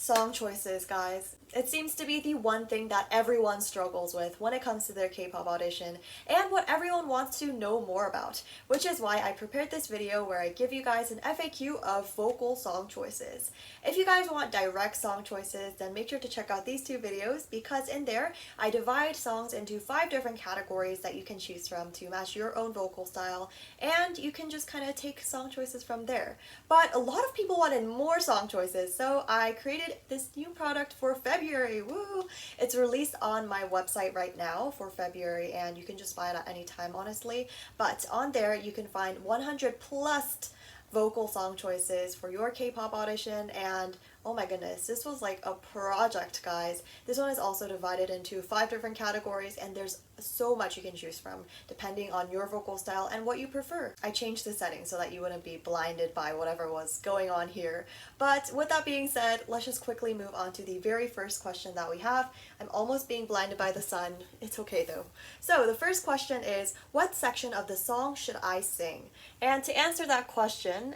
Song choices, guys. It seems to be the one thing that everyone struggles with when it comes to their K-pop audition and what everyone wants to know more about, which is why I prepared this video where I give you guys an FAQ of vocal song choices. If you guys want direct song choices, then make sure to check out these two videos because in there I divide songs into 5 different categories that you can choose from to match your own vocal style, and you can just kind of take song choices from there. But a lot of people wanted more song choices, so I created this new product for February. Woo! It's released on my website right now for February, and you can just buy it at any time, honestly. But on there, you can find 100 plus vocal song choices for your K-pop audition, and oh my goodness, this was like a project, guys. This one is also divided into 5 different categories, and there's so much you can choose from depending on your vocal style and what you prefer. I changed the settings so that you wouldn't be blinded by whatever was going on here. But with that being said, let's just quickly move on to the very first question that we have. I'm almost being blinded by the sun. It's okay though. So the first question is, what section of the song should I sing? And to answer that question,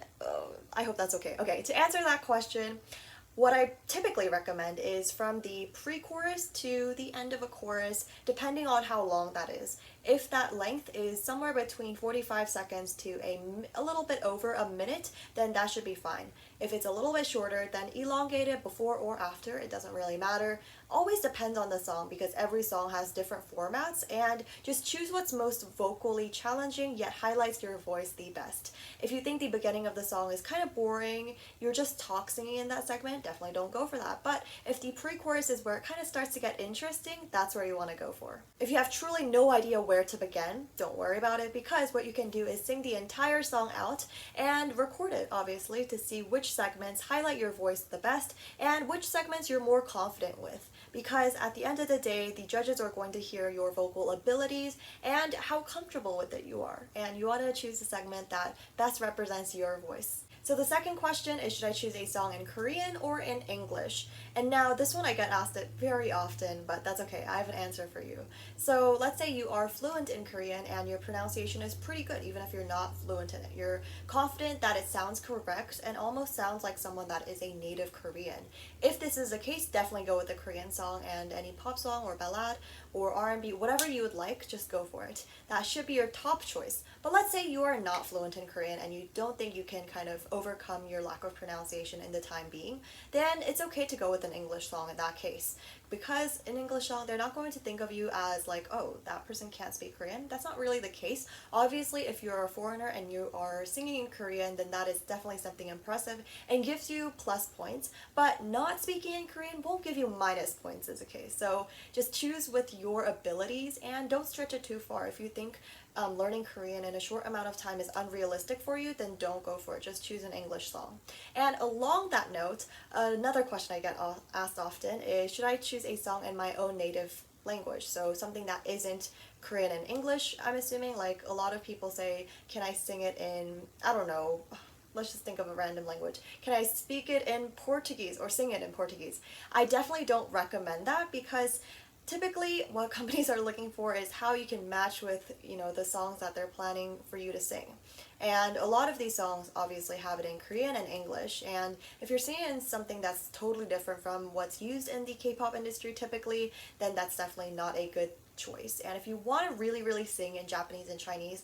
I hope that's okay. Okay, to answer that question, what I typically recommend is from the pre-chorus to the end of a chorus, depending on how long that is. If that length is somewhere between 45 seconds to a little bit over a minute, then that should be fine. If it's a little bit shorter, then elongate it before or after, it doesn't really matter. Always depends on the song because every song has different formats, and just choose what's most vocally challenging yet highlights your voice the best. If you think the beginning of the song is kind of boring, you're just talk singing in that segment, definitely don't go for that. But if the pre-chorus is where it kind of starts to get interesting, that's where you want to go for. If you have truly no idea where to begin, don't worry about it because what you can do is sing the entire song out and record it, obviously, to see which segments highlight your voice the best and which segments you're more confident with. Because at the end of the day, the judges are going to hear your vocal abilities and how comfortable with it you are. And you want to choose a segment that best represents your voice. So the second question is, should I choose a song in Korean or in English? And now this one I get asked it very often, but that's okay, I have an answer for you. So let's say you are fluent in Korean and your pronunciation is pretty good even if you're not fluent in it. You're confident that it sounds correct and almost sounds like someone that is a native Korean. If this is the case, definitely go with the Korean song, and any pop song or ballad or R&B, whatever you would like, just go for it. That should be your top choice. But let's say you are not fluent in Korean and you don't think you can kind of overcome your lack of pronunciation in the time being, then it's okay to go with an English song in that case. Because in English song, they're not going to think of you as like, oh, that person can't speak Korean. That's not really the case. Obviously, if you're a foreigner and you are singing in Korean, then that is definitely something impressive and gives you plus points. But not speaking in Korean won't give you minus points as a case. So just choose with your abilities and don't stretch it too far. If you think learning Korean in a short amount of time is unrealistic for you, then don't go for it. Just choose an English song. And along that note, another question I get asked often is, should I choose a song in my own native language? So something that isn't Korean and English, I'm assuming. Like a lot of people say, can I sing it in, I don't know, let's just think of a random language. Can I speak it in Portuguese or sing it in Portuguese? I definitely don't recommend that because typically what companies are looking for is how you can match with, the songs that they're planning for you to sing. And a lot of these songs obviously have it in Korean and English, and if you're singing something that's totally different from what's used in the K-pop industry typically, then that's definitely not a good choice. And if you want to really, really sing in Japanese and Chinese,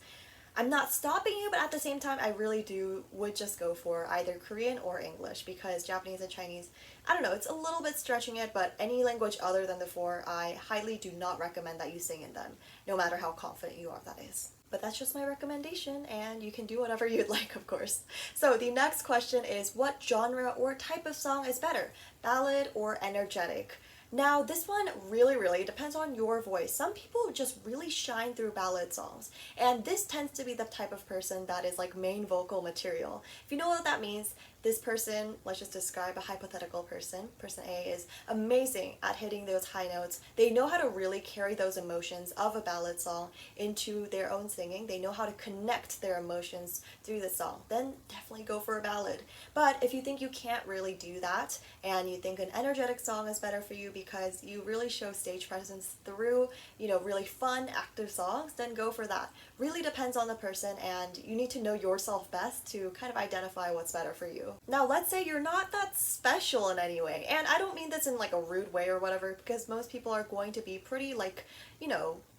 I'm not stopping you, but at the same time, I really would just go for either Korean or English because Japanese and Chinese, I don't know, it's a little bit stretching it, but any language other than the 4, I highly do not recommend that you sing in them, no matter how confident you are, that is. But that's just my recommendation, and you can do whatever you'd like, of course. So the next question is, what genre or type of song is better, ballad or energetic? Now, this one really, really depends on your voice. Some people just really shine through ballad songs, and this tends to be the type of person that is like main vocal material. If you know what that means, this person, let's just describe a hypothetical person. Person A is amazing at hitting those high notes. They know how to really carry those emotions of a ballad song into their own singing. They know how to connect their emotions through the song. Then definitely go for a ballad. But if you think you can't really do that and you think an energetic song is better for you because you really show stage presence through, really fun, active songs, then go for that. Really depends on the person, and you need to know yourself best to kind of identify what's better for you. you. Now, let's say you're not that special in any way, and I don't mean this in like a rude way or whatever, because most people are going to be pretty like,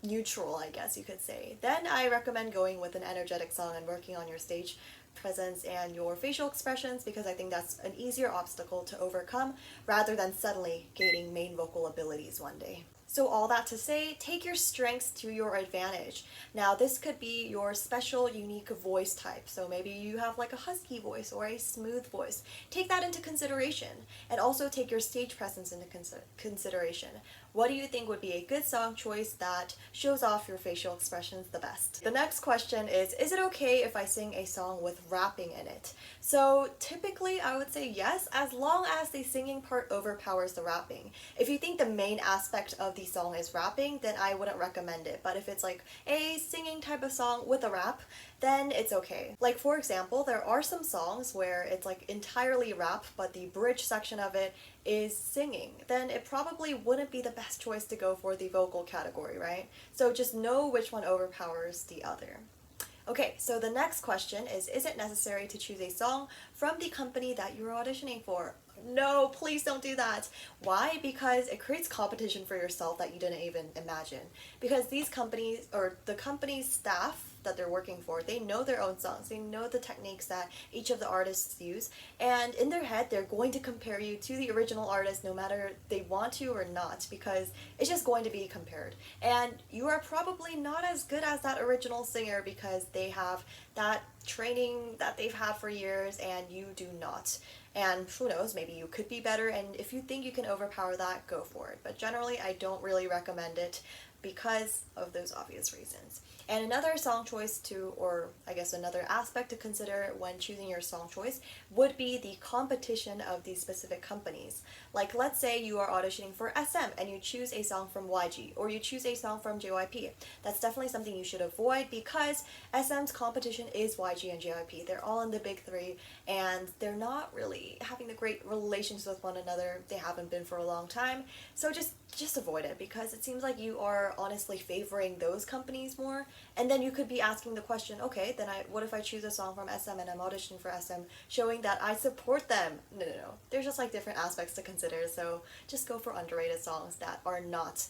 neutral, I guess you could say. Then I recommend going with an energetic song and working on your stage presence and your facial expressions, because I think that's an easier obstacle to overcome rather than suddenly gaining main vocal abilities one day. So all that to say, take your strengths to your advantage. Now this could be your special unique voice type. So maybe you have like a husky voice or a smooth voice. Take that into consideration, and also take your stage presence into consideration. What do you think would be a good song choice that shows off your facial expressions the best? The next question is it okay if I sing a song with rapping in it? So typically I would say yes, as long as the singing part overpowers the rapping. If you think the main aspect of the song is rapping, then I wouldn't recommend it. But if it's like a singing type of song with a rap, then it's okay. Like for example, there are some songs where it's like entirely rap, but the bridge section of it is singing. Then it probably wouldn't be the best choice to go for the vocal category, right? So just know which one overpowers the other. Okay, so the next question is it necessary to choose a song from the company that you're auditioning for? No, please don't do that. Why? Because it creates competition for yourself that you didn't even imagine. Because these companies, or the company's staff that they're working for, they know their own songs. They know the techniques that each of the artists use. And in their head, they're going to compare you to the original artist no matter they want to or not, because it's just going to be compared. And you are probably not as good as that original singer because they have that training that they've had for years and you do not. And who knows, maybe you could be better, and if you think you can overpower that, go for it. But generally, I don't really recommend it because of those obvious reasons. And another song choice to, or I guess another aspect to consider when choosing your song choice would be the competition of these specific companies. Like let's say you are auditioning for SM and you choose a song from YG, or you choose a song from JYP. That's definitely something you should avoid because SM's competition is YG and JYP. They're all in the big three and they're not really having the great relations with one another. They haven't been for a long time. So just avoid it, because it seems like you are honestly favoring those companies more. And then you could be asking the question, okay, then what if I choose a song from SM and I'm auditioning for SM, showing that I support them? No. There's just like different aspects to consider, so just go for underrated songs that are not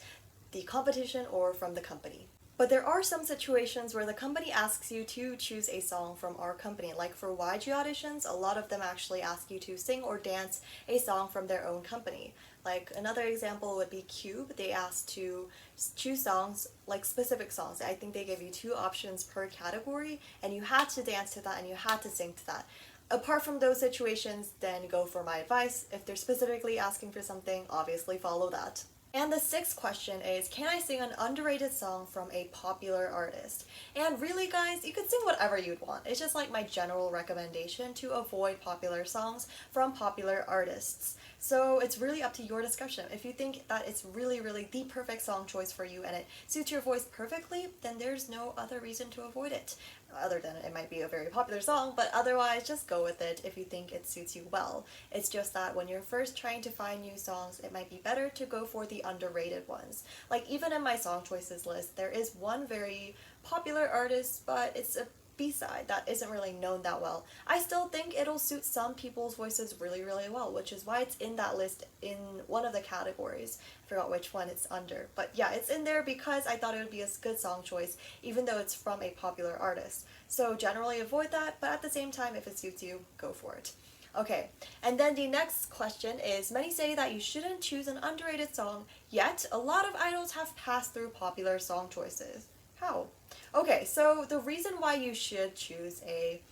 the competition or from the company. But there are some situations where the company asks you to choose a song from our company. Like for YG auditions, a lot of them actually ask you to sing or dance a song from their own company. Like another example would be Cube. They asked to choose songs, like specific songs. I think they gave you 2 options per category and you had to dance to that and you had to sing to that. Apart from those situations, then go for my advice. If they're specifically asking for something, obviously follow that. And the 6th question is, can I sing an underrated song from a popular artist? And really guys, you could sing whatever you'd want. It's just like my general recommendation to avoid popular songs from popular artists. So it's really up to your discretion. If you think that it's really the perfect song choice for you and it suits your voice perfectly, then there's no other reason to avoid it. Other than it might be a very popular song, but otherwise just go with it if you think it suits you well. It's just that when you're first trying to find new songs, it might be better to go for the underrated ones. Like even in my song choices list, there is one very popular artist, but it's a B-side that isn't really known that well. I still think it'll suit some people's voices really well, which is why it's in that list in one of the categories. I forgot which one it's under. But yeah, it's in there because I thought it would be a good song choice, even though it's from a popular artist. So generally avoid that, but at the same time, if it suits you, go for it. Okay, and then the next question is, many say that you shouldn't choose an underrated song, yet a lot of idols have passed through popular song choices. How? Okay, so the reason why you should choose a,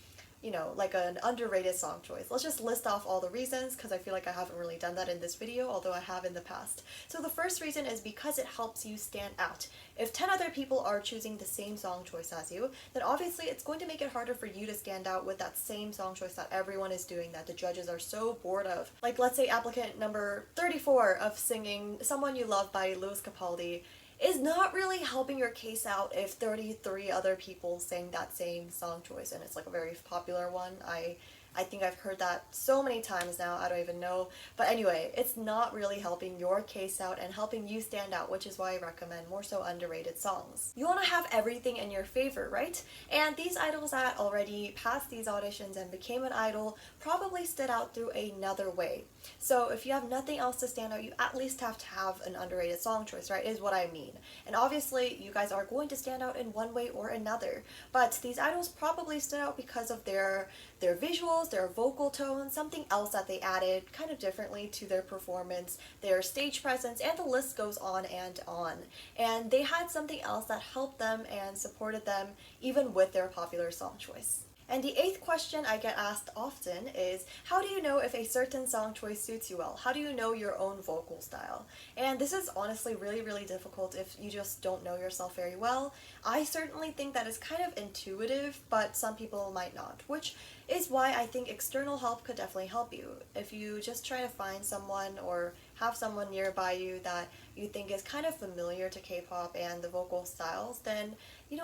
like an underrated song choice. Let's just list off all the reasons, because I feel like I haven't really done that in this video, although I have in the past. So the first reason is because it helps you stand out. If 10 other people are choosing the same song choice as you, then obviously it's going to make it harder for you to stand out with that same song choice that everyone is doing that the judges are so bored of. Like let's say applicant number 34 of singing Someone You Love by Lewis Capaldi is not really helping your case out if 33 other people sing that same song choice and it's like a very popular one. I I think I've heard that so many times now, I don't even know. But anyway, it's not really helping your case out and helping you stand out, which is why I recommend more so underrated songs. You want to have everything in your favor, right? And these idols that already passed these auditions and became an idol probably stood out through another way. So if you have nothing else to stand out, you at least have to have an underrated song choice, right? Is what I mean. And obviously, you guys are going to stand out in one way or another. But these idols probably stood out because of their visuals, their vocal tone, something else that they added kind of differently to their performance, their stage presence, and the list goes on and on. And they had something else that helped them and supported them even with their popular song choice. And the eighth question I get asked often is, how do you know if a certain song choice suits you well? How do you know your own vocal style? And this is honestly really, really difficult if you just don't know yourself very well. I certainly think that is kind of intuitive, but some people might not, which is why I think external help could definitely help you. If you just try to find someone or have someone nearby you that you think is kind of familiar to K-pop and the vocal styles, then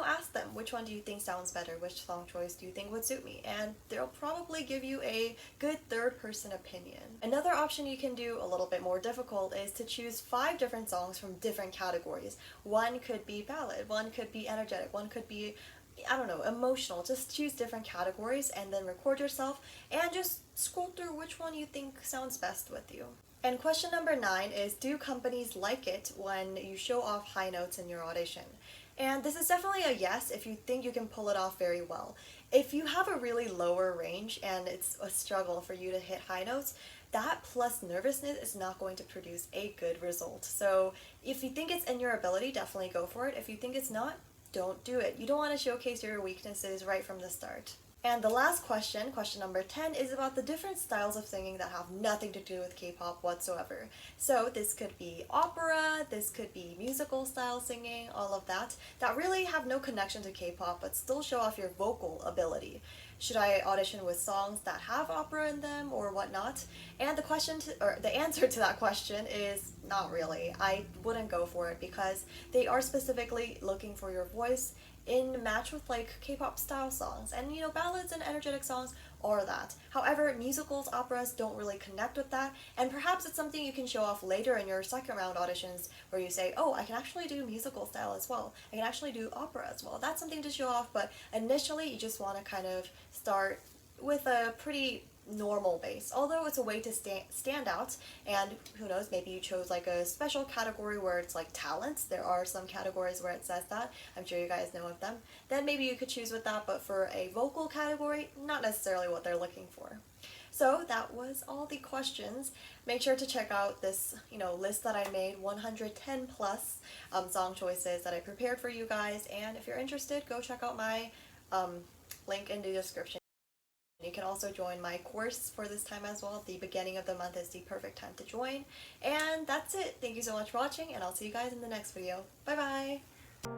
ask them, which one do you think sounds better? Which song choice do you think would suit me? And they'll probably give you a good third-person opinion. Another option you can do, a little bit more difficult, is to choose 5 different songs from different categories. One could be ballad, one could be energetic, one could be, I don't know, emotional. Just choose different categories and then record yourself and just scroll through which one you think sounds best with you. And question number 9 is, do companies like it when you show off high notes in your audition? And this is definitely a yes if you think you can pull it off very well. If you have a really lower range and it's a struggle for you to hit high notes, that plus nervousness is not going to produce a good result. So if you think it's in your ability, definitely go for it. If you think it's not, don't do it. You don't want to showcase your weaknesses right from the start. And the last question, question number 10, is about the different styles of singing that have nothing to do with K-pop whatsoever. So this could be opera, this could be musical style singing, all of that really have no connection to K-pop but still show off your vocal ability. Should I audition with songs that have opera in them or whatnot? And the answer to that question is not really. I wouldn't go for it because they are specifically looking for your voice in match with like K-pop style songs, and ballads and energetic songs are that. However, musicals, operas don't really connect with that, and perhaps it's something you can show off later in your second round auditions where you say, oh, I can actually do musical style as well, I can actually do opera as well. That's something to show off, but initially you just want to kind of start with a pretty normal base, although it's a way to stand out. And who knows, maybe you chose like a special category where it's like talents. There are some categories where it says that, I'm sure you guys know of them. Then maybe you could choose with that, but for a vocal category, not necessarily what they're looking for. So that was all the questions. Make sure to check out this list that I made, 110 plus song choices that I prepared for you guys, and if you're interested, go check out my link in the description. You can also join my course for this time as well. The beginning of the month is the perfect time to join. And that's it. Thank you so much for watching, and I'll see you guys in the next video. Bye bye!